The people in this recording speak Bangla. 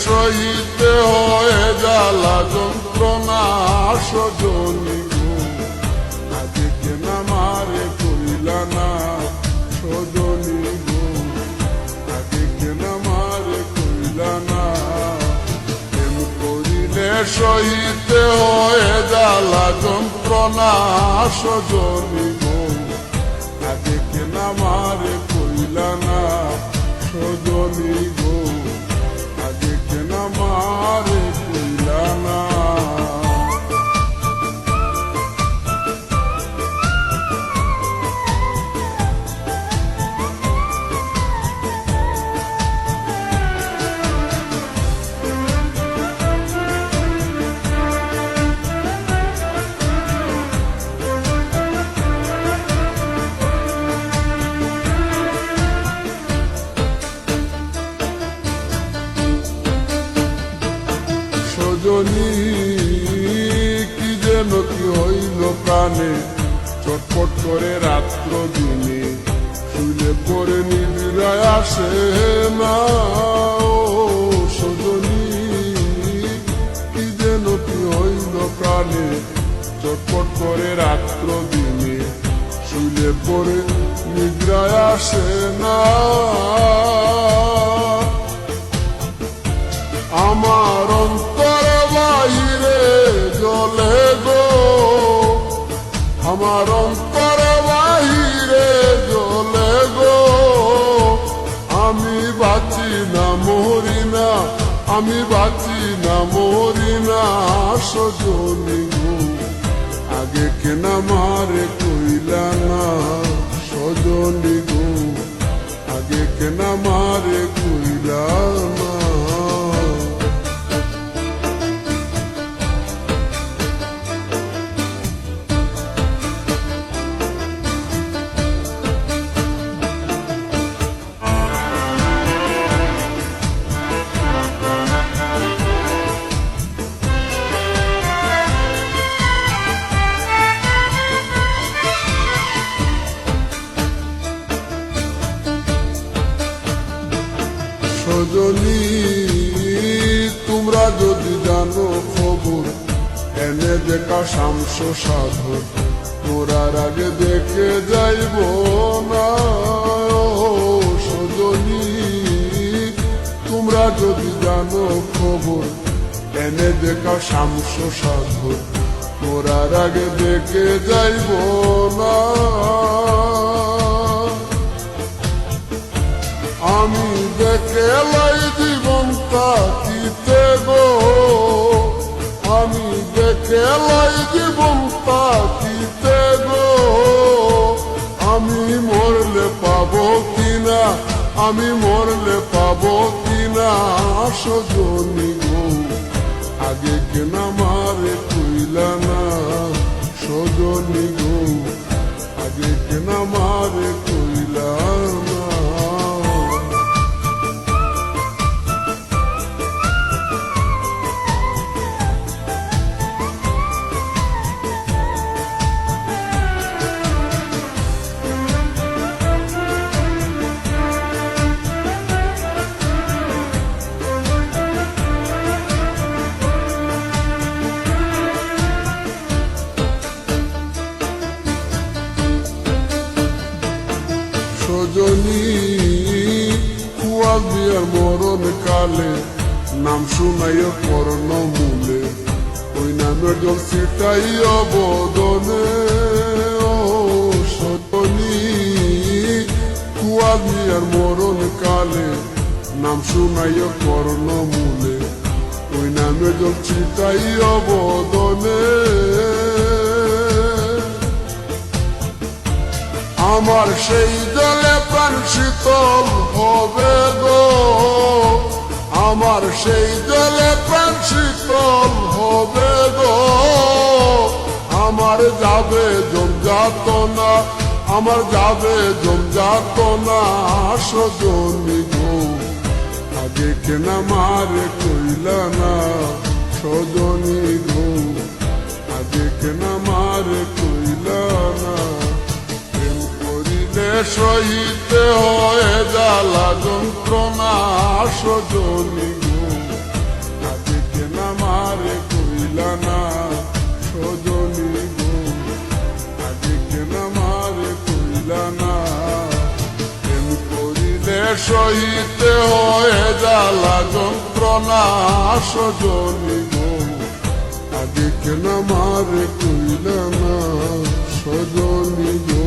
সহিতে হয়ে জ্বালা যন্ত্রণা সজনী গো, আগে কেন আমারে কইলা না সজনী গো, আগে কেন আমারে কইলা না। প্রেম করিলে সহিতে হয়ে জ্বালা যন্ত্রণা সজনী গো, আগে কেন আমারে কইলা না সজনী গো, আগে কেন আমারে কইলা না। সজনী কি যেন কি হইল প্রাণে, চটপট করে রাত্র দিনে, শুলে পরে নিদ্রায় আসে না। ও সজনী কি যেন কি হইল প্রাণে, চটপট করে রাত্র দিনে, শুলে পরে নিদ্রায় আসে না। আমার অন্তর বাহিরে জ্বলে গো, আমার অন্তর বাহিরে জ্বলে গো, আমি বাঁচি না মরি না, আমি বাঁচি না মরি না সজনী গো, আগে কেন আমারে কইলা না সজনী গো, আগে কেন আমারে কইলা না। সজনী তোমরা যদি জানো খবর, এনে দেখা শামস সাধর, মোরার আগে দেখে যাইব না। সজনী তোমরা যদি জানো খবর, এনে দেখা শামস সাধর, মোরার আগে দেখে যাইব না। আমি দেখে লাই জীবন তাকিতে গো, আমি দেখে লাই জীবন তাকিতে গো, আমি মরলে পাবো কিনা, আমি মরলে পাবো কিনা সজনী গো, আগে কেন আমারে কইলা না সজনী গো, আগে কেন আমারে কইলা না। সজনী কুয়াল দিয়ার মরণ কালে, নাম শুনাইয়া কর্ণ মূলে, ওই নামের জল ছিটাইয়া বদনে। ও সজনী কুয়াল দিয়ার মরণ কালে, নাম শুনাইয়া কর্ণ মূলে, ওই নামের জল ছিটাইয়া বদনে। আমার সেই জলে প্রাণ শীতল হবে গো, আমার সেই জলে প্রাণ শীতল হবে গো, আমার যাবে যমযাতনা, আমার যাবে যমযাতনা সজনী গো, আগে কেন আমারে কইলা না সজনী গো, আগে কেন আমারে কইলা না। সহিতে হয়ে জ্বালা যন্ত্রণা সজনী গো, মারে কইলা না সজনী গো আগে কেন মারে কইলা না প্রেম করিলে সহিতে হয় জ্বালা যন্ত্রণা সজনী গো আগে কেন মারে কইলা না সজনী গো